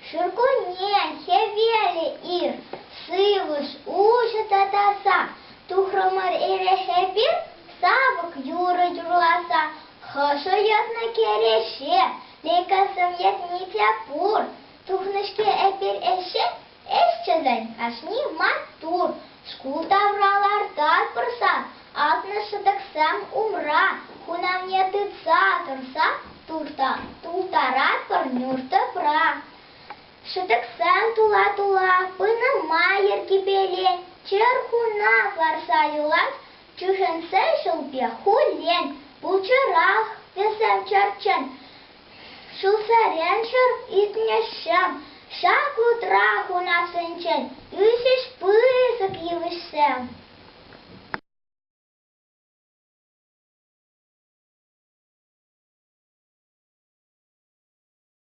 Ширкунен, хевели ир, сывыш ужы татаса, тухрымыр эреше бир, савык юры журласа, хышы ятны кереше, лекасым етни тяпур, тухнышке эпир эше, эшчезен, ашни матур, шкул тавралардан пырса, атнышы тыксам умра, хунам етыца турса, тултарат пыр нюрты пра. Шытыксан тула-тула, пыныма еркипелен, черхуна ларса юлас, чушенсе шылпе хулен, пулчырах весем чарчен, шылсарен шыр итнешем, шак лутра хуна сынчен, үсеш пысык йывышсем.